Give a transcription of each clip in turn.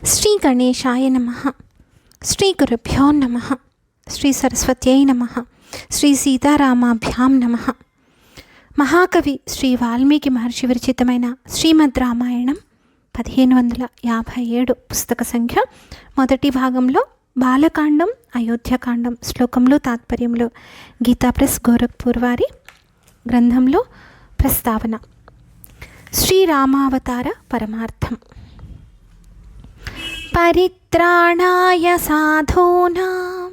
శ్రీ గణేశాయ నమః. శ్రీ గురుభ్యో నమః. శ్రీ సరస్వత్యై నమః. శ్రీ సీతారామాభ్యాం నమః. మహాకవి శ్రీ వాల్మీకి మహర్షి విరచితమైన శ్రీమద్ రామాయణం 1557 పుస్తక సంఖ్య. మొదటి భాగంలో బాలకాండం, అయోధ్యకాండం శ్లోకములు, తాత్పర్యములు గీతా ప్రెస్ గోరఖ్పూర్ వారి గ్రంథంలో ప్రస్తావన. శ్రీరామావతార పరమార్థం. పరిత్రాణాయ సాధూనాం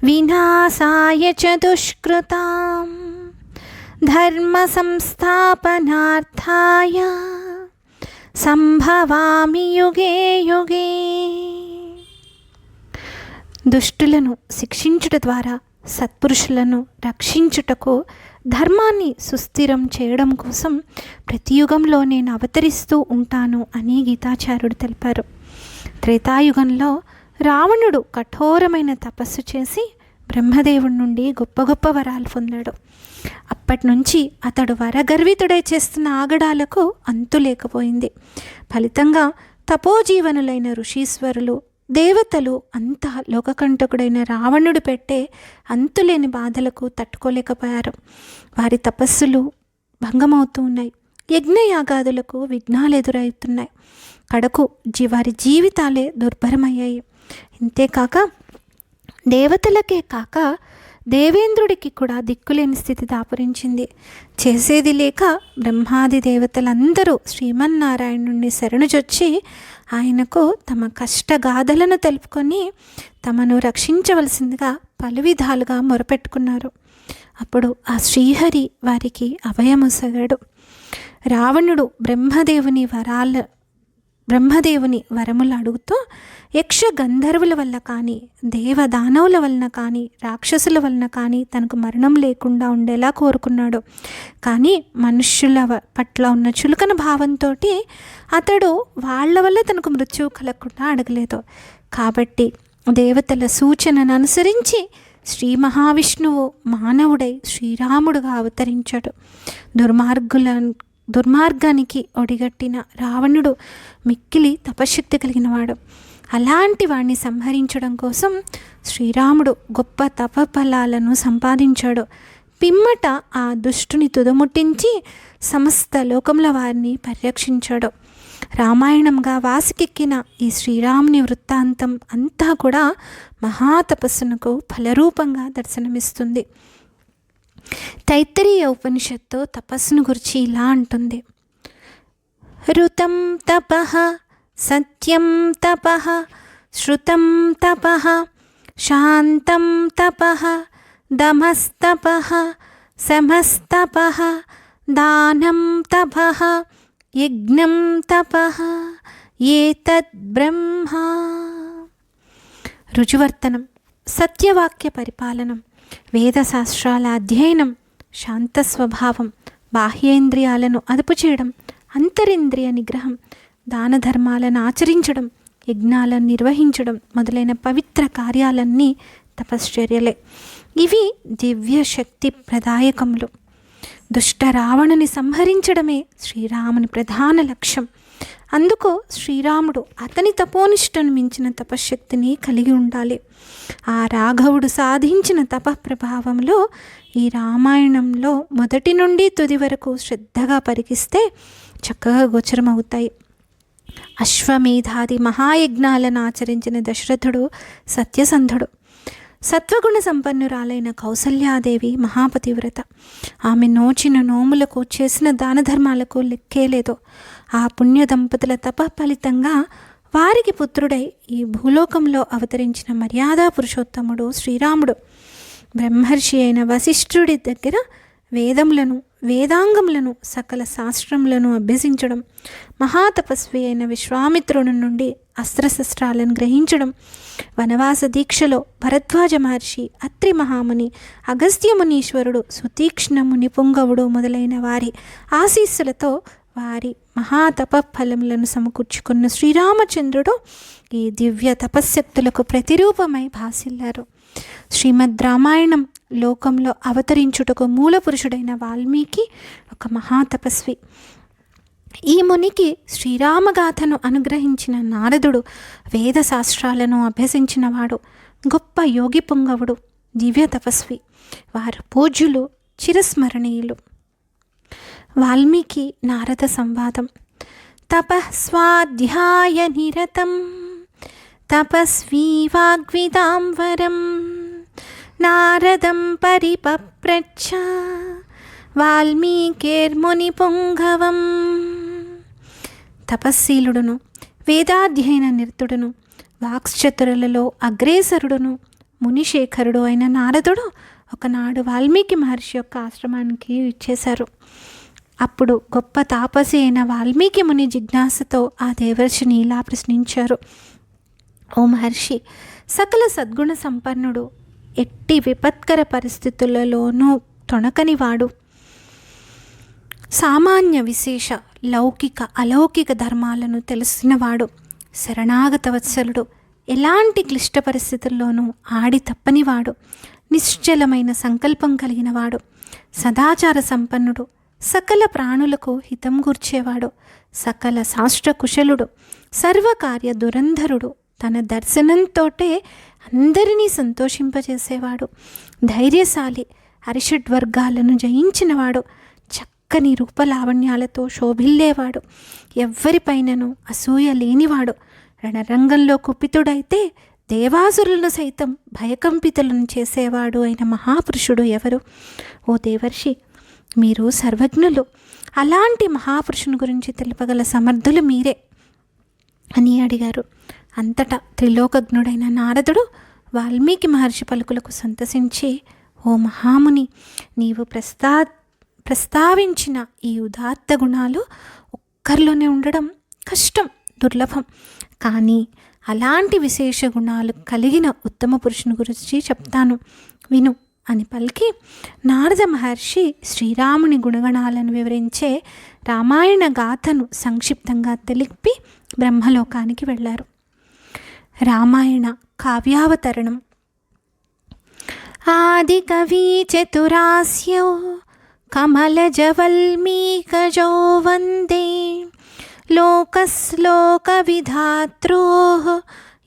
వినాశాయ చ దుష్కృతాం ధర్మ సంస్థాపనార్థాయ సంభవామి యుగే యుగే. దుష్టులను శిక్షించుట ద్వారా సత్పురుషులను రక్షించుటకు, ధర్మాన్ని సుస్థిరం చేయడం కోసం ప్రతి యుగంలో నేను అవతరిస్తూ ఉంటాను అని గీతాచార్యుడు తెలిపారు. త్రేతాయుగంలో రావణుడు కఠోరమైన తపస్సు చేసి బ్రహ్మదేవుడి నుండి గొప్ప గొప్ప వరాలు పొందాడు. అప్పటి నుంచి అతడు వరగర్వితుడై చేస్తున్న ఆగడాలకు అంతు లేకపోయింది. ఫలితంగా తపోజీవనులైన ఋషీశ్వరులు, దేవతలు అంతా లోకకంటకుడైన రావణుడు పెట్టే అంతులేని బాధలకు తట్టుకోలేకపోయారు. వారి తపస్సులు భంగమవుతూ ఉన్నాయి. యజ్ఞయాగాదులకు విఘ్నాలు ఎదురవుతున్నాయి. కడకు వారి జీవితాలే దుర్భరమయ్యాయి. ఇంతేకాక దేవతలకే కాక దేవేంద్రుడికి కూడా దిక్కులేని స్థితి దాపురించింది. చేసేది లేక బ్రహ్మాది దేవతలందరూ శ్రీమన్నారాయణుడిని శరణుజొచ్చి ఆయనకు తమ కష్టగాథలను తెలుపుకొని తమను రక్షించవలసిందిగా పలు విధాలుగా మొరపెట్టుకున్నారు. అప్పుడు ఆ శ్రీహరి వారికి అభయమొసగాడు. రావణుడు బ్రహ్మదేవుని వరములు అడుగుతూ యక్ష గంధర్వుల వల్ల కానీ, దేవదానవుల వలన కానీ, రాక్షసుల వలన కానీ తనకు మరణం లేకుండా ఉండేలా కోరుకున్నాడు. కానీ మనుష్యుల పట్ల ఉన్న చులకన భావంతో అతడు వాళ్ళ వల్ల తనకు మృత్యువు కలగకుండా అడగలేదు. కాబట్టి దేవతల సూచనను అనుసరించి శ్రీ మహావిష్ణువు మానవుడై శ్రీరాముడుగా అవతరించాడు. దుర్మార్గానికి ఒడిగట్టిన రావణుడు మిక్కిలి తపశక్తి కలిగినవాడు. అలాంటి వాడిని సంహరించడం కోసం శ్రీరాముడు గొప్ప తపఫలాలను సంపాదించాడు. పిమ్మట ఆ దుష్టుని తుదముట్టించి సమస్త లోకముల వారిని పరిరక్షించాడు. రామాయణంగా వాసికెక్కిన ఈ శ్రీరాముని వృత్తాంతం అంతా కూడా మహాతపస్సునకు ఫలరూపంగా దర్శనమిస్తుంది. తైత్తరీయ ఉపనిషత్తు తపస్సును గురించి ఇలా అంటుంది: ఋతం తపః, సత్యం తపః, శ్రుతం తపః, శాంతం తపః, దమస్తపః, సమస్తపః, దానం తపః, యజ్ఞం తపః, ఏతద్ బ్రహ్మ. రుజువర్తనం, సత్యవాక్య పరిపాలనం, వేదశాస్త్రాల అధ్యయనం, శాంత స్వభావం, బాహ్యేంద్రియాలను అదుపు చేయడం, అంతరింద్రియ నిగ్రహం, దాన ధర్మాలను ఆచరించడం, యజ్ఞాలను నిర్వహించడం మొదలైన పవిత్ర కార్యాలన్నీ తపశ్చర్యలే. ఇవి దివ్య శక్తి ప్రదాయకములు. దుష్ట రావణుని సంహరించడమే శ్రీరాముని ప్రధాన లక్ష్యం. అందుకు శ్రీరాముడు అతని తపోనిష్టను మించిన తపశ్శక్తిని కలిగి ఉండాలి. ఆ రాఘవుడు సాధించిన తపఃప్రభావంలో ఈ రామాయణంలో మొదటి నుండి తుది వరకు శ్రద్ధగా పరికిస్తే చక్కగా గోచరమవుతాయి. అశ్వమేధాది మహాయజ్ఞాలను ఆచరించిన దశరథుడు సత్యసంధుడు. సత్వగుణ సంపన్నురాలైన కౌసల్యాదేవి మహాపతివ్రత. ఆమె నోచిన నోములకు, చేసిన దాన ధర్మాలకు లెక్కేలేదు. ఆ పుణ్య దంపతుల తప ఫలితంగా వారికి పుత్రుడై ఈ భూలోకంలో అవతరించిన మర్యాదా పురుషోత్తముడు శ్రీరాముడు. బ్రహ్మర్షి అయిన వశిష్ఠుడి దగ్గర వేదాంగములను, సకల శాస్త్రములను అభ్యసించడం, మహాతపస్వి అయిన విశ్వామిత్రుని నుండి అస్త్రశస్త్రాలను గ్రహించడం, వనవాస దీక్షలో భరద్వాజ మహర్షి, అత్రి మహాముని, అగస్త్య మునీశ్వరుడు, సుతీక్ష్ణముని పుంగవుడు మొదలైన వారి ఆశీస్సులతో వారి మహాతప ఫలములను సమకూర్చుకున్న శ్రీరామచంద్రుడు ఈ దివ్య తపశ్శక్తులకు ప్రతిరూపమై భాసిల్లారు. శ్రీమద్ రామాయణం లోకంలో అవతరించుటకు మూల పురుషుడైన వాల్మీకి ఒక మహాతపస్వి. ఈ మునికి శ్రీరామగాథను అనుగ్రహించిన నారదుడు వేద శాస్త్రాలను అభ్యసించినవాడు, గొప్ప యోగి పుంగవుడు, దివ్య తపస్వి. వారు పూజ్యులు, చిరస్మరణీయులు. వాల్మీకి నారద సంవాదం. తపస్వాధ్యాయ నిరతం తపస్వీ వాగ్విదాంవరం నారదం పరిపప్రచ్ఛ వాల్మీకిర్ముని పుంగవం. తపస్శీలుడును, వేదాధ్యయన నిరతుడును, వాక్చతురులలో అగ్రేసరుడును, మునిశేఖరుడు అయిన నారదుడు ఒకనాడు వాల్మీకి మహర్షి యొక్క ఆశ్రమానికి ఇచ్చేశారు. అప్పుడు గొప్ప తాపసి అయిన వాల్మీకి ముని జిజ్ఞాసతో ఆ దేవర్షిని ఇలా ప్రశ్నించారు: ఓ మహర్షి, సకల సద్గుణ సంపన్నుడు, ఎట్టి విపత్కర పరిస్థితులలోనూ తొణకనివాడు, సామాన్య విశేష లౌకిక అలౌకిక ధర్మాలను తెలిసినవాడు, శరణాగత వత్సలుడు, ఎలాంటి క్లిష్ట పరిస్థితుల్లోనూ ఆడి తప్పనివాడు, నిశ్చలమైన సంకల్పం కలిగినవాడు, సదాచార సంపన్నుడు, సకల ప్రాణులకు హితం కూర్చేవాడు, సకల శాస్త్ర కుశలుడు, సర్వకార్య దురంధరుడు, తన దర్శనంతోటే అందరినీ సంతోషింపజేసేవాడు, ధైర్యశాలి, అరిషడ్వర్గాలను జయించినవాడు, చక్కని రూపలావణ్యాలతో శోభిల్లేవాడు, ఎవ్వరిపైనను అసూయ లేనివాడు, రణరంగంలో కుపితుడైతే దేవాసురులను సైతం భయకంపితులను చేసేవాడు అయిన మహాపురుషుడు ఎవరు? ఓ దేవర్షి, మీరు సర్వజ్ఞులు, అలాంటి మహాపురుషుని గురించి తెలుపగల సమర్థులు మీరే అని అడిగారు. అంతటా త్రిలోకజ్ఞుడైన నారదుడు వాల్మీకి మహర్షి పలుకులకు సంతసించి, ఓ మహాముని, నీవు ప్రస్తావించిన ఈ ఉదాత్త గుణాలు ఒక్కరిలోనే ఉండడం కష్టం, దుర్లభం. కానీ అలాంటి విశేష గుణాలు కలిగిన ఉత్తమ పురుషుని గురించి చెప్తాను, విను అని పలికి నారద మహర్షి శ్రీరాముని గుణగణాలను వివరించే రామాయణ గాథను సంక్షిప్తంగా తెలిపి బ్రహ్మలోకానికి వెళ్ళారు. రామాయణ కావ్యావతరణం. ఆది కవి చతురాస్యో కమలజవల్మీకజో వందే లోకశ్లోక విధాత్రో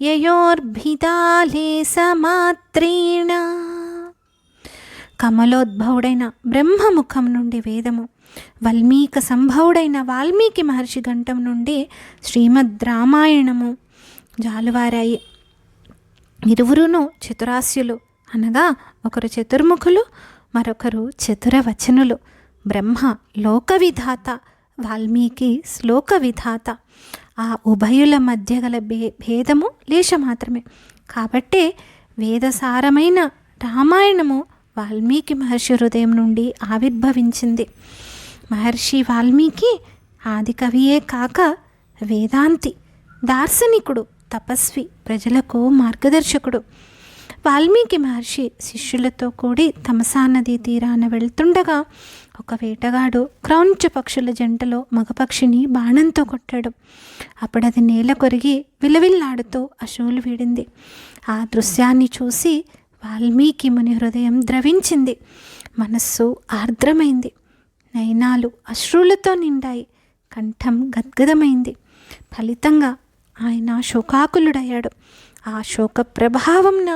యయోర్భిదాలే సమాత్రేణ. కమలోద్భవుడైన బ్రహ్మముఖం నుండి వేదము, వల్మీక సంభవుడైన వాల్మీకి మహర్షి గంటం నుండి శ్రీమద్ రామాయణము జాలువారాయి. ఇరువురును చతురాస్యులు, అనగా ఒకరు చతుర్ముఖులు, మరొకరు చతురవచనులు. బ్రహ్మ లోక విధాత, వాల్మీకి శ్లోక విధాత. ఆ ఉభయుల మధ్య గల భేదము లేశ మాత్రమే. కాబట్టే వేదసారమైన రామాయణము వాల్మీకి మహర్షి హృదయం నుండి ఆవిర్భవించింది. మహర్షి వాల్మీకి ఆది కవియే కాక వేదాంతి, దార్శనికుడు, తపస్వి, ప్రజలకు మార్గదర్శకుడు. వాల్మీకి మహర్షి శిష్యులతో కూడి తమసా నదీ తీరాన వెళ్తుండగా ఒక వేటగాడు క్రౌంచ పక్షుల జంటలో మగపక్షిని బాణంతో కొట్టాడు. అప్పుడది నేల కొరిగి విలవిల్లాడుతూ అశువులు వీడింది. ఆ దృశ్యాన్ని చూసి వాల్మీకి ముని హృదయం ద్రవించింది, మనస్సు ఆర్ద్రమైంది, నయనాలు అశ్రులతో నిండాయి, కంఠం గద్గదమైంది. ఫలితంగా ఆయన శోకాకులుడయ్యాడు. ఆ శోక ప్రభావంన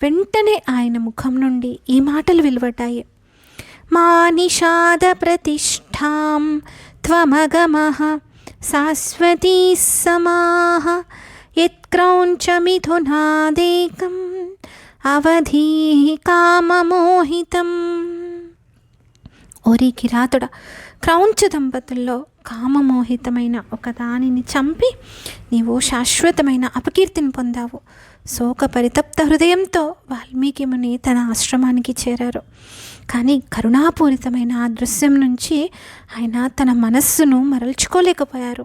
వెంటనే ఆయన ముఖం నుండి ఈ మాటలు వెలువడ్డాయి: మా నిషాద ప్రతిష్ఠాం త్వమగమః శాశ్వతీ సమాః యత్క్రౌంచ మిథునాదేకం అవధీ కామమోహితం. ఓరి కిరాతుడా, క్రౌంచ దంపతుల్లో కామమోహితమైన ఒక దానిని చంపి నీవు శాశ్వతమైన అపకీర్తిని పొందావు. శోక పరితప్త హృదయంతో వాల్మీకి ముని తన ఆశ్రమానికి చేరారు. కానీ కరుణాపూరితమైన ఆ దృశ్యం నుంచి ఆయన తన మనస్సును మరల్చుకోలేకపోయారు.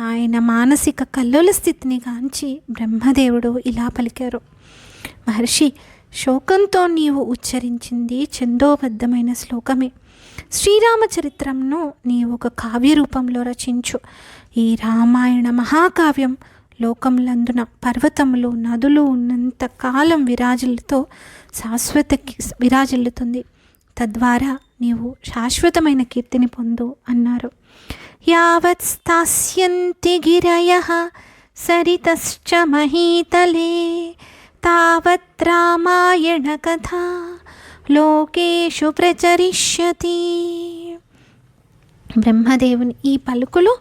ఆయన మానసిక కల్లోల స్థితిని గాంచి బ్రహ్మదేవుడు ఇలా పలికారు: మహర్షి, శోకంతో నీవు ఉచ్చరించింది ఛందోబద్ధమైన శ్లోకమే. శ్రీరామచరిత్రంను నీవు ఒక కావ్య రూపంలో రచించు. ఈ రామాయణ మహాకావ్యం లోకములందున పర్వతములు, నదులు ఉన్నంత కాలం విరాజిల్లుతుంది. తద్వారా నీవు శాశ్వతమైన కీర్తిని పొందు అన్నారు. యావత్ స్థాస్యంతి గిరయః సరితశ్చ మహీతలే తావత్ రామాయణ కథా లోకేషు ప్రచరిష్యతి. బ్రహ్మదేవుని ఈ పలుకులు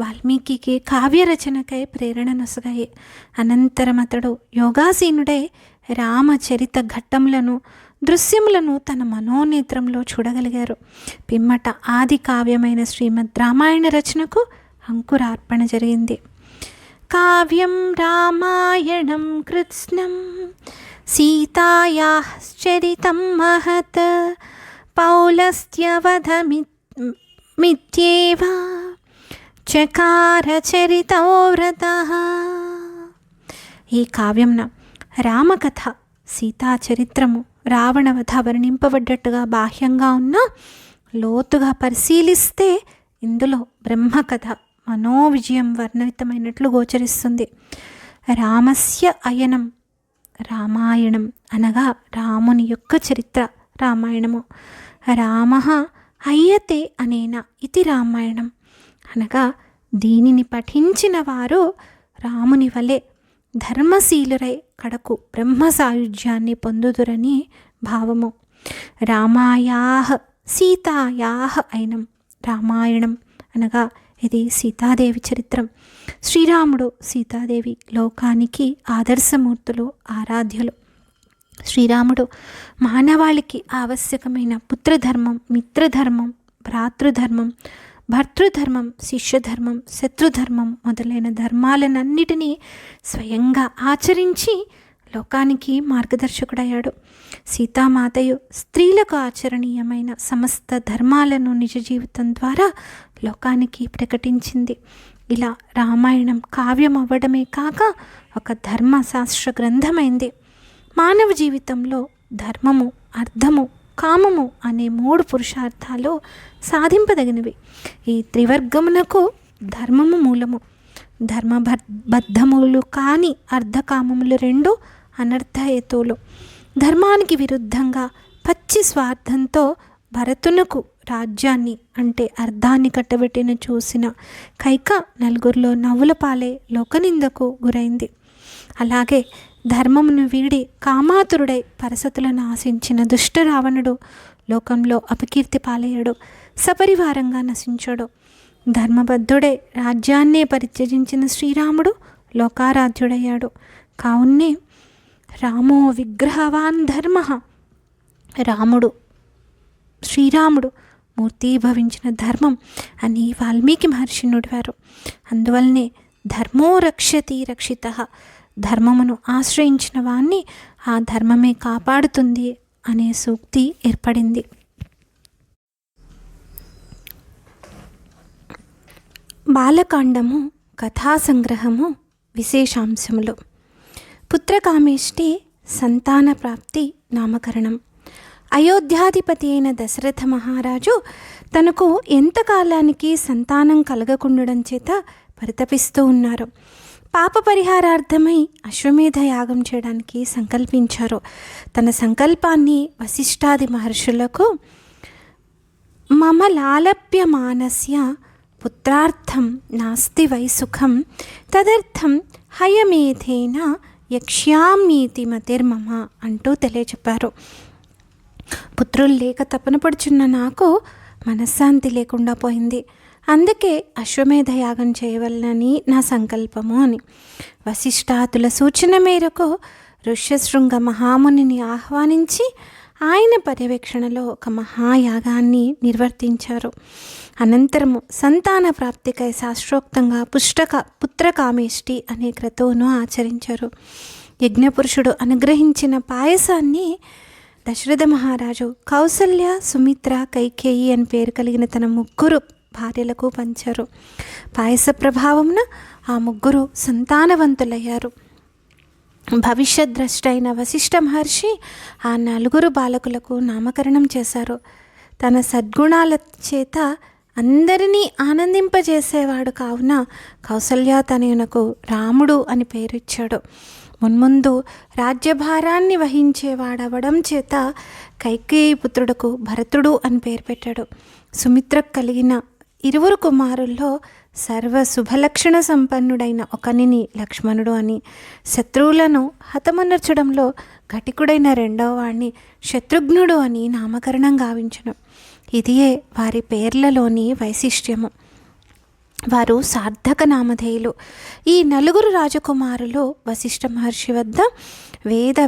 వాల్మీకి కావ్యరచనకై ప్రేరణనొసగాయి. అనంతరం అతడు యోగాసీనుడై రామచరిత ఘట్టములను దృశ్యములను తన మనోనేత్రంలో చూడగలిగారు. పిమ్మట ఆది కావ్యమైన శ్రీమద్ రామాయణ రచనకు అంకురార్పణ జరిగింది. కావ్యం రామాయణం కృత్స్నం సీతాయాః చరితం మహత్ పౌలస్త్యవధమిత్యేవ చకార చరితో వ్రతః. ఈ కావ్యంన రామకథ, సీతా చరిత్రము, రావణవధ వర్ణింపబడ్డట్టుగా బాహ్యంగా ఉన్న లోతుగా పరిశీలిస్తే ఇందులో బ్రహ్మకథ మనోవిజయం వర్ణితమైనట్లు గోచరిస్తుంది. రామస్య అయనం రామాయణం అనగా రాముని యొక్క చరిత్ర రామాయణము. రామ అయ్యతే అనేన ఇది రామాయణం అనగా దీనిని పఠించిన వారు రాముని వలె ధర్మశీలురై కడకు బ్రహ్మ సాయుధ్యాన్ని పొందుదురని భావము. రామాయాః సీతాయాః అయినం రామాయణం అనగా ఇది సీతాదేవి చరిత్రం. శ్రీరాముడు సీతాదేవి లోకానికి ఆదర్శమూర్తులు, ఆరాధ్యులు. శ్రీరాముడు మానవాళికి ఆవశ్యకమైన పుత్రధర్మం, మిత్రధర్మం, భ్రాతృధర్మం, భర్తృధర్మం, శిష్యధర్మం, శత్రుధర్మం మొదలైన ధర్మాలనన్నిటినీ స్వయంగా ఆచరించి లోకానికి మార్గదర్శకుడయ్యాడు. సీతామాతయు స్త్రీలకు ఆచరణీయమైన సమస్త ధర్మాలను నిజ జీవితం ద్వారా లోకానికి ప్రకటించింది. ఇలా రామాయణం కావ్యం అవ్వడమే కాక ఒక ధర్మశాస్త్ర గ్రంథమైంది. మానవ జీవితంలో ధర్మము, అర్థము, కామము అనే 3 పురుషార్థాలు సాధింపదగినవి. ఈ త్రివర్గమునకు ధర్మము మూలము. ధర్మబద్ధములు కాని అర్ధకామములు 2 అనర్థహేతువులు. ధర్మానికి విరుద్ధంగా పచ్చి స్వార్థంతో భరతునకు రాజ్యాన్ని అంటే అర్ధాన్ని కట్టబెట్టిన చూసిన కైక నలుగురిలో నవ్వుల పాలై లోకనిందకు గురైంది. అలాగే ధర్మమును వీడి కామాతురుడై పరసతులను ఆశించిన దుష్ట రావణుడు లోకంలో అపకీర్తి పాలయ్యాడు, సపరివారంగా నశించాడు. ధర్మబద్ధుడై రాజ్యాన్నే పరిత్యజించిన శ్రీరాముడు లోకారాధ్యుడయ్యాడు. కావున్నే రామో విగ్రహవాన్ ధర్మ, శ్రీరాముడు మూర్తీభవించిన ధర్మం అని వాల్మీకి మహర్షి నుడివారు. అందువల్లనే ధర్మో రక్షతి రక్షితః, ధర్మమును ఆశ్రయించిన వాణ్ణి ఆ ధర్మమే కాపాడుతుంది అనే సూక్తి ఏర్పడింది. బాలకాండము కథాసంగ్రహము విశేషాంశములు. పుత్రకామేష్టి సంతాన ప్రాప్తి నామకరణం. అయోధ్యాధిపతి అయిన దశరథ మహారాజు తనకు ఎంతకాలానికి సంతానం కలగకుండడం చేత పరితపిస్తూ ఉన్నారు. పాప పరిహారార్థమై అశ్వమేధ యాగం చేయడానికి సంకల్పించారు. తన సంకల్పాన్ని వశిష్ఠాది మహర్షులకు మమ లాలప్యమానస్య పుత్రార్థం నాస్తి వై సుఖం తదర్థం హయమేధేన యక్ష్యామ్యీతి మతిర్మమ అంటూ తెలియచెప్పారు. పుత్రులు లేక తపన పడుచున్న నాకు మనశ్శాంతి లేకుండా పోయింది. అందుకే అశ్వమేధ యాగం చేయవలనని నా సంకల్పము అని. వశిష్ఠాదుల సూచన మేరకు ఋష్యశృంగ మహామునిని ఆహ్వానించి ఆయన పర్యవేక్షణలో ఒక మహాయాగాన్ని నిర్వర్తించారు. అనంతరము సంతాన ప్రాప్తికై శాస్త్రోక్తంగా పుత్రకామేష్టి అనే క్రతువును ఆచరించారు. యజ్ఞపురుషుడు అనుగ్రహించిన పాయసాన్ని దశరథ మహారాజు కౌసల్య, సుమిత్ర, కైకేయి అని పేరు కలిగిన తన 3 భార్యలకు పంచారు. పాయస ప్రభావమున ఆ 3 సంతానవంతులయ్యారు. భవిష్యద్ద్రష్ట అయిన వశిష్ఠ మహర్షి ఆ 4 బాలకులకు నామకరణం చేశారు. తన సద్గుణాల చేత అందరినీ ఆనందింపజేసేవాడు కావున కౌసల్యాతనయునకు రాముడు అని పేరిచ్చాడు. మున్ముందు రాజ్యభారాన్ని వహించేవాడవడం చేత కైకేయి పుత్రుడుకు భరతుడు అని పేరు పెట్టాడు. సుమిత్రకు కలిగిన ఇరువురు కుమారుల్లో సర్వ శుభలక్షణ సంపన్నుడైన ఒకనిని లక్ష్మణుడు అని, శత్రువులను హతమనర్చడంలో ఘటికుడైన రెండవ వాడిని శత్రుఘ్నుడు అని నామకరణం గావించను. ఇదియే వారి పేర్లలోని వైశిష్ట్యము. వారు సార్థక నామధేయులు. ఈ నలుగురు రాజకుమారులు వశిష్ఠ మహర్షి వద్ద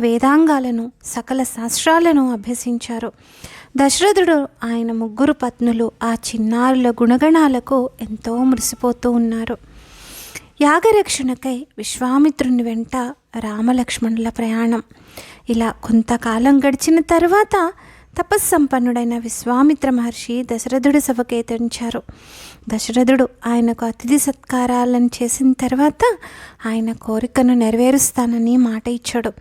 వేదాంగాలను సకల శాస్త్రాలను అభ్యసించారు. దశరథుడు ఆయన ముగ్గురు పత్నులు ఆ చిన్నారుల గుణగణాలకు ఎంతో మురిసిపోతూ ఉన్నారు. యాగరక్షణకై విశ్వామిత్రుని వెంట రామలక్ష్మణుల ప్రయాణం. ఇలా కొంతకాలం గడిచిన తర్వాత తపస్సంపన్నుడైన విశ్వామిత్ర మహర్షి దశరథుడి సభకేతించారు. దశరథుడు ఆయనకు అతిథి సత్కారాలను చేసిన తర్వాత ఆయన కోరికను నెరవేరుస్తానని మాట ఇచ్చాడు.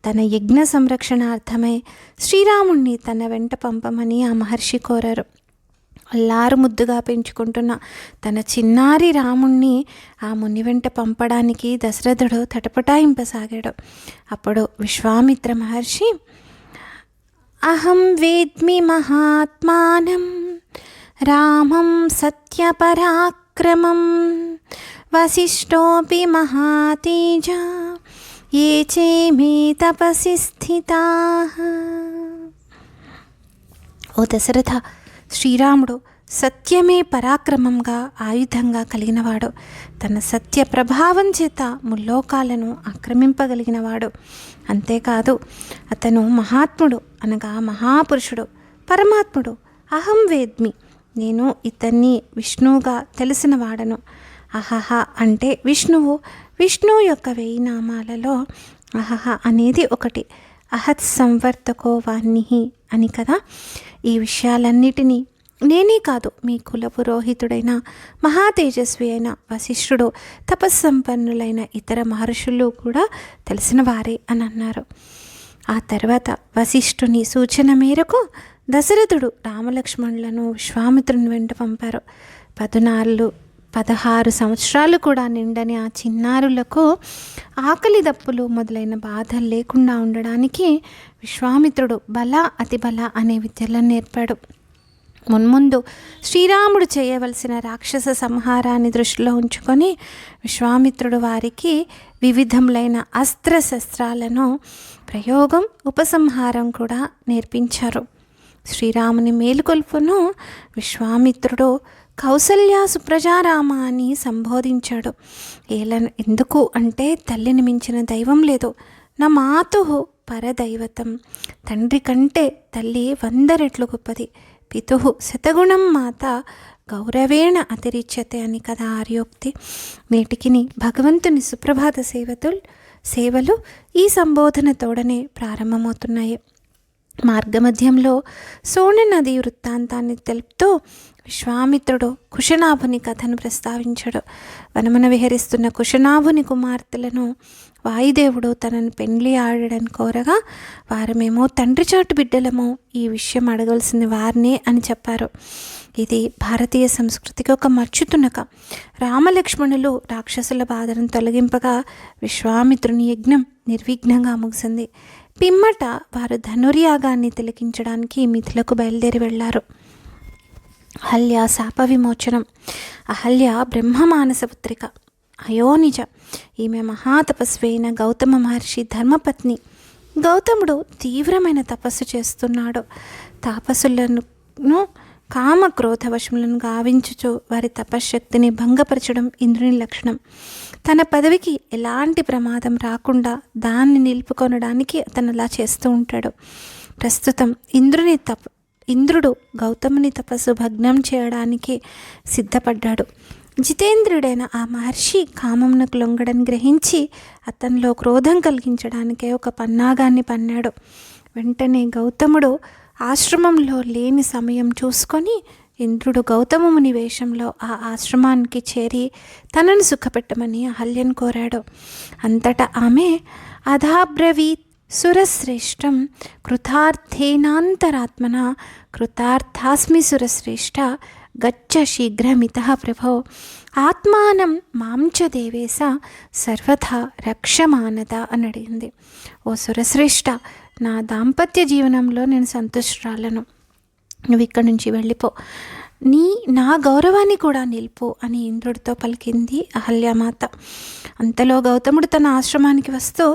తన యజ్ఞ సంరక్షణార్థమై శ్రీరాముణ్ణి తన వెంట పంపమని ఆ మహర్షి కోరారు. అల్లారు ముద్దుగా పెంచుకుంటున్న తన చిన్నారి రాముణ్ణి ఆ ముని వెంట పంపడానికి దశరథుడు తటపటాయింపసాగాడు. అప్పుడు విశ్వామిత్ర మహర్షి, అహం వేద్మి మహాత్మానం రామం సత్యపరాక్రమం వశిష్ఠోపి మహాతేజ ఏ చే మే తపసి స్థితాః. ఓ దశరథ, శ్రీరాముడు సత్యమే పరాక్రమంగా ఆయుధంగా కలిగినవాడు. తన సత్య ప్రభావం చేత ముల్లోకాలను ఆక్రమింపగలిగినవాడు. అంతేకాదు, అతను మహాత్ముడు అనగా మహాపురుషుడు, పరమాత్ముడు. అహం వేద్మి, నేను ఇతన్ని విష్ణువుగా తెలిసిన వాడను. అహహ అంటే విష్ణువు. విష్ణువు యొక్క 1000 నామాలలో అహహ అనేది ఒకటి. అహత్ సంవర్తకో వాణ్ణి అని కదా. ఈ విషయాలన్నిటినీ నేనే కాదు, మీ కుల పురోహితుడైన మహాతేజస్వి అయిన వశిష్ఠుడు, తపస్సంపన్నులైన ఇతర మహర్షులు కూడా తెలిసిన వారే అని అన్నారు. ఆ తర్వాత వశిష్ఠుని సూచన మేరకు దశరథుడు రామలక్ష్మణులను విశ్వామిత్రుని వెంట పంపారు. 16 సంవత్సరాలు కూడా నిండని ఆ చిన్నారులకు ఆకలి దప్పులు మొదలైన బాధలు లేకుండా ఉండడానికి విశ్వామిత్రుడు బల అతిబల అనే విద్యలను నేర్పాడు. మున్ముందు శ్రీరాముడు చేయవలసిన రాక్షస సంహారాన్ని దృష్టిలో ఉంచుకొని విశ్వామిత్రుడు వారికి వివిధములైన అస్త్రశస్త్రాలను ప్రయోగం, ఉపసంహారం కూడా నేర్పించారు. శ్రీరాముని మేలుకొల్పును విశ్వామిత్రుడు కౌసల్య సుప్రజారామ అని సంబోధించాడు. ఎందుకు అంటే తల్లిని మించిన దైవం లేదు. నా మాతు పరదైవతం, తండ్రి కంటే తల్లి 100 రెట్లు గొప్పది. పితు శతగుణం మాత గౌరవేణ అతిరిచ్యతే అని కదా ఆర్యోక్తి. నేటికిని భగవంతుని సుప్రభాత సేవలు ఈ సంబోధన తోడనే ప్రారంభమవుతున్నాయి. మార్గమధ్యంలో సోణ నది వృత్తాంతాన్ని తెలుపుతూ విశ్వామిత్రుడు కుశనాభుని కథను ప్రస్తావించాడు. వనమున విహరిస్తున్న కుశనాభుని కుమార్తెలను వాయుదేవుడు తనను పెండ్లి ఆడని కోరగా వారమేమో తండ్రి చాటు బిడ్డలము, ఈ విషయం అడగవలసింది వారినే అని చెప్పారు. ఇది భారతీయ సంస్కృతికి ఒక మచ్చుతునక. రామలక్ష్మణులు రాక్షసుల బాధను తొలగింపగా విశ్వామిత్రుని యజ్ఞం నిర్విఘ్నంగా ముగిసింది. పిమ్మట వారు ధనుర్యాగాన్ని తిలకించడానికి మిథిలకు బయలుదేరి వెళ్లారు. అహల్య శాప విమోచనం. అహల్య బ్రహ్మమానస పుత్రిక, అయోనిజ. ఈమె మహాతపస్వి అయిన గౌతమ మహర్షి ధర్మపత్ని. గౌతముడు తీవ్రమైన తపస్సు చేస్తున్నాడు. తాపసులను కామ క్రోధవశములను గావించుచు వారి తపశ్శక్తిని భంగపరచడం ఇంద్రుని లక్షణం. తన పదవికి ఎలాంటి ప్రమాదం రాకుండా దాన్ని నిలుపుకొనడానికి అతను అలా చేస్తూ ఉంటాడు. ప్రస్తుతం ఇంద్రుడు గౌతముని తపస్సు భగ్నం చేయడానికి సిద్ధపడ్డాడు. జితేంద్రుడైన ఆ మహర్షి కామమునకు లొంగడని గ్రహించి అతనిలో క్రోధం కలిగించడానికే ఒక పన్నాగాన్ని పన్నాడు. వెంటనే గౌతముడు ఆశ్రమంలో లేని సమయం చూసుకొని ఇంద్రుడు గౌతముని వేషంలో ఆ ఆశ్రమానికి చేరి తనను సుఖపెట్టమని అహల్యను కోరాడు. అంతటా ఆమె అధాబ్రవీత్ సురశ్రేష్టం కృతార్థేనాంతరాత్మన కృతార్థాస్మి సురశ్రేష్ఠ గచ్చ శీఘ్రమితః ప్రభో ఆత్మానం మాంచ దేవేశ సర్వథా రక్షమానద అని అడిగింది. ఓ సురశ్రేష్ఠ, నా దాంపత్య జీవనంలో నేను సంతుష్టురాలను. నువ్వు ఇక్కడి నుంచి వెళ్ళిపో. నా గౌరవాన్ని కూడా నిలుపు అని ఇంద్రుడితో పలికింది అహల్యామాత. అంతలో గౌతముడు తన ఆశ్రమానికి వస్తూ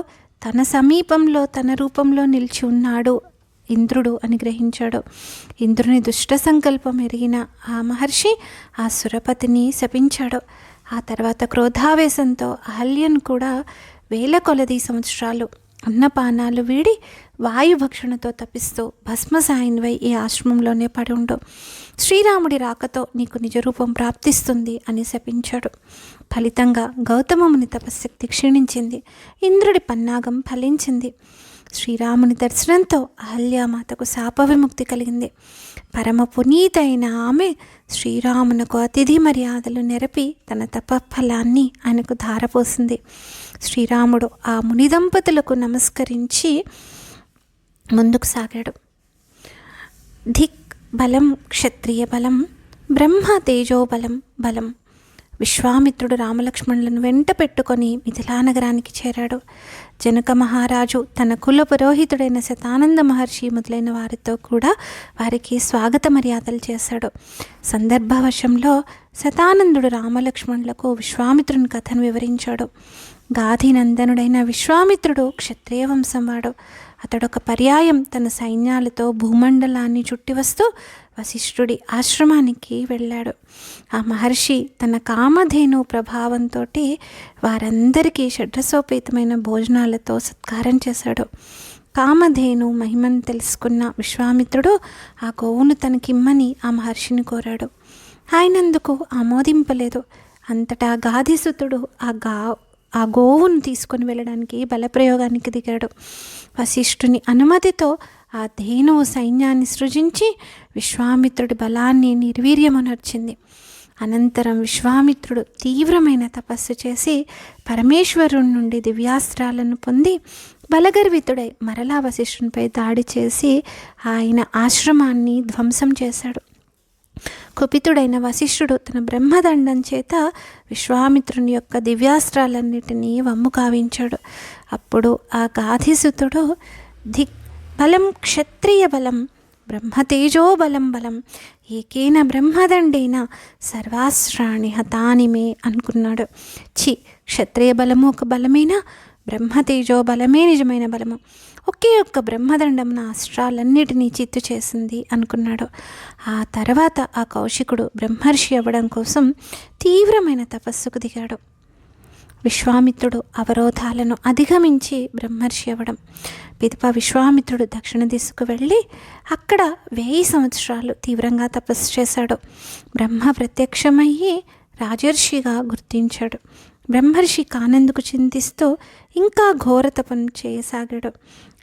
తన సమీపంలో తన రూపంలో నిలిచి ఉన్నాడు ఇంద్రుడు అని గ్రహించాడు. ఇంద్రుని దుష్ట సంకల్పం ఎరిగిన ఆ మహర్షి ఆ సురపతిని శపించాడు. ఆ తర్వాత క్రోధావేశంతో అహల్యను కూడా వేల కొలది సంవత్సరాలు అన్నపానాలు వీడి వాయుభక్షణతో తప్పిస్తూ భస్మసాయిన్వై ఈ ఆశ్రమంలోనే పడి ఉండు. శ్రీరాముడి రాకతో నీకు నిజరూపం ప్రాప్తిస్తుంది అని శపించాడు. ఫలితంగా గౌతమముని తపశ్శక్తి క్షీణించింది. ఇంద్రుడి పన్నాగం ఫలించింది. శ్రీరాముని దర్శనంతో అహల్యామాతకు శాప విముక్తి కలిగింది. పరమ పునీతైన ఆమె శ్రీరామునకు అతిథి మర్యాదలు నెరపి తన తపఫలాన్ని ఆయనకు ధారపోసింది. శ్రీరాముడు ఆ ముని దంపతులకు నమస్కరించి ముందుకు సాగాడు. ధిక్ బలం క్షత్రియ బలం, బ్రహ్మ తేజోబలం బలం. విశ్వామిత్రుడు రామలక్ష్మణులను వెంట పెట్టుకొని మిథిలా నగరానికి చేరాడు. జనక మహారాజు తన కుల పురోహితుడైన శతానంద మహర్షి మొదలైన వారితో కూడా వారికి స్వాగత మర్యాదలు చేశాడు. సందర్భవశంలో శతానందుడు రామలక్ష్మణులకు విశ్వామిత్రుని కథను వివరించాడు. గాధినందనుడైన విశ్వామిత్రుడు క్షత్రియ వంశం వాడు. అతడొక పర్యాయం తన సైన్యాలతో భూమండలాన్ని చుట్టి వస్తూ వశిష్ఠుడి ఆశ్రమానికి వెళ్ళాడు. ఆ మహర్షి తన కామధేను ప్రభావంతో వారందరికీ షడ్రసోపేతమైన భోజనాలతో సత్కారం చేశాడు. కామధేను మహిమను తెలుసుకున్న విశ్వామిత్రుడు ఆ గోవును తనకిమ్మని ఆ మహర్షిని కోరాడు. ఆయనందుకు ఆమోదింపలేదు. అంతటా గాధిసుతుడు ఆ గోవును తీసుకొని వెళ్ళడానికి బలప్రయోగానికి దిగాడు. వశిష్ఠుని అనుమతితో ఆ ధేనువు సైన్యాన్ని సృజించి విశ్వామిత్రుడి బలాన్ని నిర్వీర్యమునర్చింది. అనంతరం విశ్వామిత్రుడు తీవ్రమైన తపస్సు చేసి పరమేశ్వరుడి నుండి దివ్యాస్త్రాలను పొంది బలగర్వితుడై మరలా వశిష్ఠునిపై దాడి చేసి ఆయన ఆశ్రమాన్ని ధ్వంసం చేశాడు. కుపితుడైన వశిష్ఠుడు తన బ్రహ్మదండం చేత విశ్వామిత్రుని యొక్క దివ్యాస్త్రాలన్నిటినీ వమ్ము కావించాడు. అప్పుడు ఆ గాధిసుతుడు ధిక్ బలం క్షత్రియ బలం, బ్రహ్మతేజో బలం బలం, ఏకేన బ్రహ్మదండేన సర్వాస్త్రాణి హతానిమే అనుకున్నాడు. క్షత్రియ బలము ఒక బలమేనా? బ్రహ్మతేజో బలమే నిజమైన బలము. ఒకే ఒక్క బ్రహ్మదండం నా అస్త్రాలన్నిటినీ చిత్తు చేసింది అనుకున్నాడు. ఆ తర్వాత ఆ కౌశికుడు బ్రహ్మర్షి అవ్వడం కోసం తీవ్రమైన తపస్సుకు దిగాడు. విశ్వామిత్రుడు అవరోధాలను అధిగమించి బ్రహ్మర్షి అవ్వడం. పిదప విశ్వామిత్రుడు దక్షిణ దిశకు వెళ్ళి అక్కడ 1000 సంవత్సరాలు తీవ్రంగా తపస్సు చేశాడు. బ్రహ్మ ప్రత్యక్షమయ్యి రాజర్షిగా గుర్తించాడు. బ్రహ్మర్షి కానందుకు చింతిస్తూ ఇంకా ఘోర తపను చేయసాగాడు.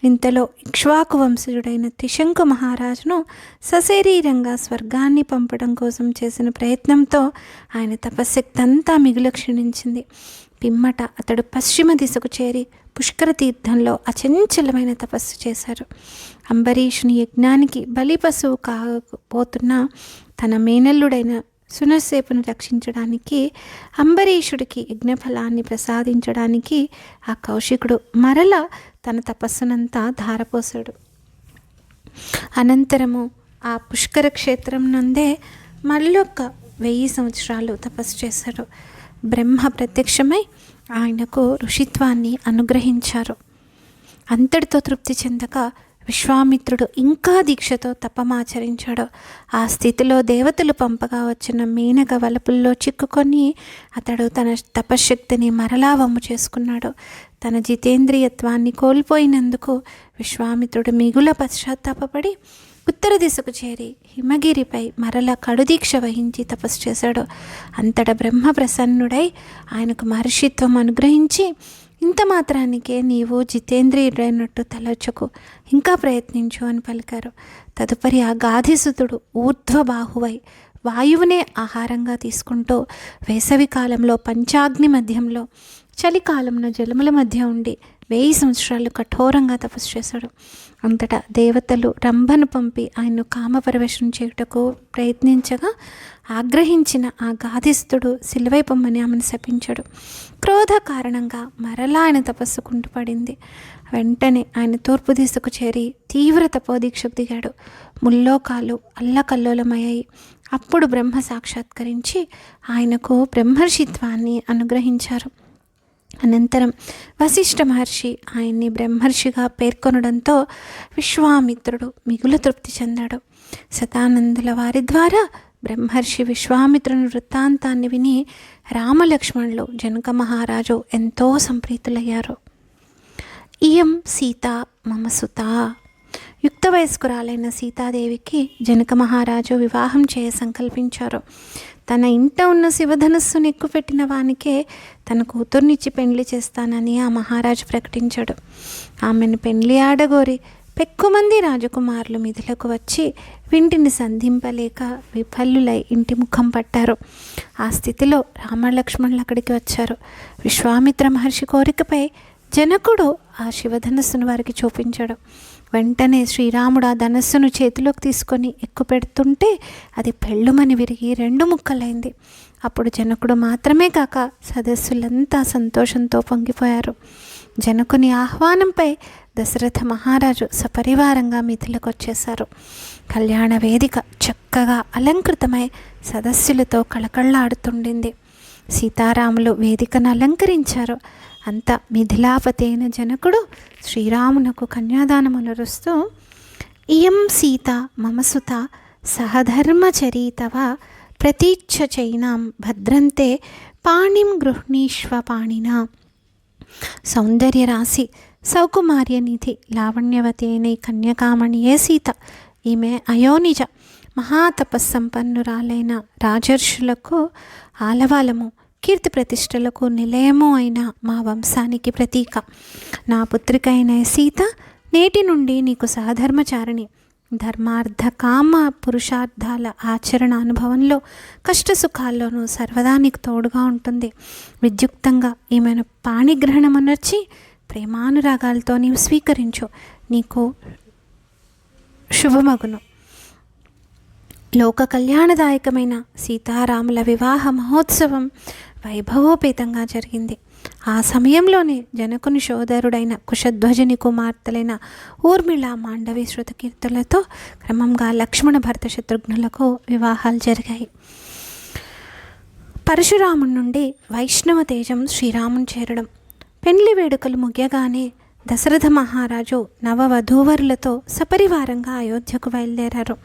ఇంతలో ఇక్ష్వాకు వంశజుడైన త్రిశంకు మహారాజును సశరీరంగా స్వర్గాన్ని పంపడం కోసం చేసిన ప్రయత్నంతో ఆయన తపశ్శక్తి అంతా మిగులు క్షీణించింది. పిమ్మట అతడు పశ్చిమ దిశకు చేరి పుష్కర తీర్థంలో అచంచలమైన తపస్సు చేశారు. అంబరీషుని యజ్ఞానికి బలి పశువు కాకపోతున్న తన మేనల్లుడైన సునస్సేపును రక్షించడానికి, అంబరీషుడికి యజ్ఞఫలాన్ని ప్రసాదించడానికి ఆ కౌశికుడు మరల తన తపస్సునంతా ధారపోసాడు. అనంతరము ఆ పుష్కర క్షేత్రం నందే మళ్ళొక్క 1000 సంవత్సరాలు తపస్సు చేశాడు. బ్రహ్మ ప్రత్యక్షమై ఆయనకు ఋషిత్వాన్ని అనుగ్రహించారు. అంతటితో తృప్తి చెందక విశ్వామిత్రుడు ఇంకా దీక్షతో తపమాచరించాడు. ఆ స్థితిలో దేవతలు పంపగా వచ్చిన మేనక వలపుల్లో చిక్కుకొని అతడు తన తపశ్శక్తిని మరలా వమ్ము చేసుకున్నాడు. తన జితేంద్రియత్వాన్ని కోల్పోయినందుకు విశ్వామిత్రుడు మిగుల పశ్చాత్తాపపడి ఉత్తర దిశకు చేరి హిమగిరిపై మరల కడుదీక్ష వహించి తపస్సు చేశాడు. అంతటా బ్రహ్మ ప్రసన్నుడై ఆయనకు మహర్షిత్వం అనుగ్రహించి, ఇంత మాత్రానికే నీవు జితేంద్రియుడైనట్టు తలచకు, ఇంకా ప్రయత్నించు అని పలికారు. తదుపరి ఆ గాధిసుతుడు ఊర్ధ్వబాహువై వాయువునే ఆహారంగా తీసుకుంటూ వేసవి కాలంలో పంచాగ్ని మధ్యంలో, చలికాలంలో జలముల మధ్య ఉండి 1000 సంవత్సరాలు కఠోరంగా తపస్సు చేశాడు. అంతటా దేవతలు రంభను పంపి ఆయన్ను కామపరవశం చేయుటకు ప్రయత్నించగా ఆగ్రహించిన ఆ గాధిస్తుడు శిలవై పొమ్మని ఆమెను శపించాడు. క్రోధ కారణంగా మరలా ఆయన తపస్సు కుంటుపడింది. వెంటనే ఆయన తూర్పు దిశకు చేరి తీవ్ర తపోదీక్షకు దిగాడు. ముల్లోకాలు అల్లకల్లోలమయ్యాయి. అప్పుడు బ్రహ్మ సాక్షాత్కరించి ఆయనకు బ్రహ్మర్షిత్వాన్ని అనుగ్రహించారు. అనంతరం వశిష్ఠ మహర్షి ఆయన్ని బ్రహ్మర్షిగా పేర్కొనడంతో విశ్వామిత్రుడు మిగులు తృప్తి చెందాడు. శతానందుల వారి ద్వారా బ్రహ్మర్షి విశ్వామిత్రుని వృత్తాంతాన్ని విని రామలక్ష్మణులు జనక మహారాజు ఎంతో సంప్రీతులయ్యారు. ఇయం సీత మమ సుత. యుక్త వయస్కురాలైన సీతాదేవికి జనక మహారాజు వివాహం చేయ సంకల్పించారు. తన ఇంట ఉన్న శివధనుస్సును ఎక్కుపెట్టిన వానికే తన కూతుర్నిచ్చి పెండ్లి చేస్తానని ఆ మహారాజు ప్రకటించాడు. ఆమెను పెండ్లి ఆడగోరి పెక్కుమంది రాజకుమారులు మిథులకు వచ్చి వింటిని సంధింపలేక విఫల్లులై ఇంటి ముఖం పట్టారు. ఆ స్థితిలో రామలక్ష్మణులు అక్కడికి వచ్చారు. విశ్వామిత్ర మహర్షి కోరికపై జనకుడు ఆ శివధనస్సును వారికి చూపించాడు. వెంటనే శ్రీరాముడు ఆ ధనస్సును చేతిలోకి తీసుకొని ఎక్కుపెడుతుంటే అది పెళ్ళుమని విరిగి 2 ముక్కలైంది. అప్పుడు జనకుడు మాత్రమే కాక సదస్సులంతా సంతోషంతో పొంగిపోయారు. జనకుని ఆహ్వానంపై దశరథ మహారాజు సపరివారంగా మిథిలకు వచ్చేశారు. కళ్యాణ వేదిక చక్కగా అలంకృతమై సదస్సులతో కళకళలాడుతుండింది. సీతారాములు వేదికను అలంకరించారు. అంత మిథిలాపతి అయిన జనకుడు శ్రీరామునకు కన్యాదానమునరుస్తూ ఇయం సీత మమ సుత సహధర్మచరీతవ ప్రతీచ్ఛ చైనాం భద్రంతే పాణిం గృహ్ణీష్వ పాణినా. సౌందర్యరాశి సౌకుమార్యనిధి లావణ్యవతి అయిన ఈ కన్యకామణియే సీత. ఈమె అయోనిజ మహాతపస్సంపన్నురాలైన రాజర్షులకు ఆలవాలము, కీర్తి ప్రతిష్టలకు నిలయము అయిన మా వంశానికి ప్రతీక. నా పుత్రిక అయిన సీత నేటి నుండి నీకు సహధర్మచారిణి. ధర్మార్థ కామ పురుషార్థాల ఆచరణ అనుభవంలో కష్టసుఖాల్లోనూ సర్వదా నీకు తోడుగా ఉంటుంది. విద్యుక్తంగా ఈమెను పాణిగ్రహణమునర్చి ప్రేమానురాగాలతో నీవు స్వీకరించు, నీకు శుభమగును. లోక కళ్యాణదాయకమైన సీతారాముల వివాహ మహోత్సవం వైభవోపేతంగా జరిగింది. ఆ సమయంలోనే జనకుని సోదరుడైన కుశధ్వజుని కుమార్తెలైన ఊర్మిళ మాండవి శృతకీర్తులతో క్రమంగా లక్ష్మణ భరత శత్రుఘ్నులకు వివాహాలు జరిగాయి. పరశురాముడి నుండి వైష్ణవ తేజం శ్రీరాముని చేరడం. పెండ్లి వేడుకలు ముగియగానే దశరథ మహారాజు నవవధూవరులతో సపరివారంగా అయోధ్యకు బయలుదేరారు.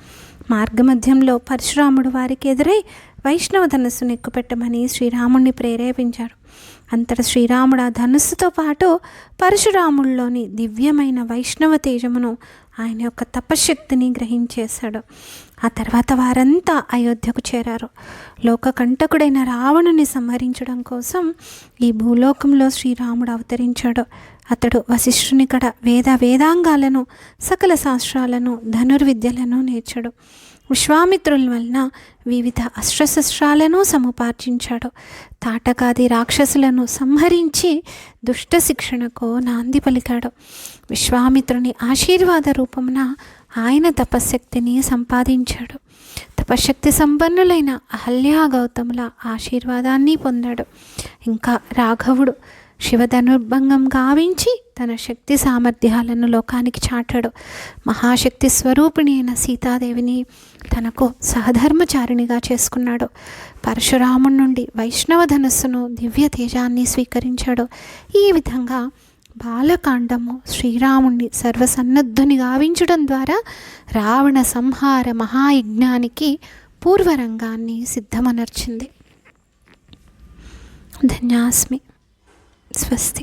మార్గమధ్యంలో పరశురాముడు వారికి ఎదురై వైష్ణవ ధనుస్సును ఎక్కుపెట్టమని శ్రీరాముడిని ప్రేరేపించాడు. అంతటా శ్రీరాముడు ఆ ధనుస్సుతో పాటు పరశురాముడిలోని దివ్యమైన వైష్ణవ తేజమును, ఆయన యొక్క తపశక్తిని గ్రహించేశాడు. ఆ తర్వాత వారంతా అయోధ్యకు చేరారు. లోకకంటకుడైన రావణుని సంహరించడం కోసం ఈ భూలోకంలో శ్రీరాముడు అవతరించాడు. అతడు వశిష్ఠుని కడ వేదాంగాలను, సకల శాస్త్రాలను, ధనుర్విద్యలను నేర్చాడు. విశ్వామిత్రుల వలన వివిధ అస్త్రశస్త్రాలను సముపార్జించాడు. తాటకాది రాక్షసులను సంహరించి దుష్ట శిక్షణకు నాంది పలికాడు. విశ్వామిత్రుని ఆశీర్వాద రూపమున ఆయన తపశ్శక్తిని సంపాదించాడు. తపశక్తి సంపన్నులైన అహల్యా గౌతముల ఆశీర్వాదాన్ని పొందాడు. ఇంకా రాఘవుడు శివధనుర్భంగం గావించి తన శక్తి సామర్థ్యాలను లోకానికి చాటాడు. మహాశక్తి స్వరూపిణి అయిన సీతాదేవిని తనకు సహధర్మచారిణిగా చేసుకున్నాడు. పరశురాముడి నుండి వైష్ణవ ధనస్సును, దివ్య తేజాన్ని స్వీకరించాడు. ఈ విధంగా బాలకాండము శ్రీరాముణ్ణి సర్వసన్నద్ధుని గావించడం ద్వారా రావణ సంహార మహాయజ్ఞానికి పూర్వరంగాన్ని సిద్ధమనర్చింది. ధన్యాస్మి. స్వస్తి.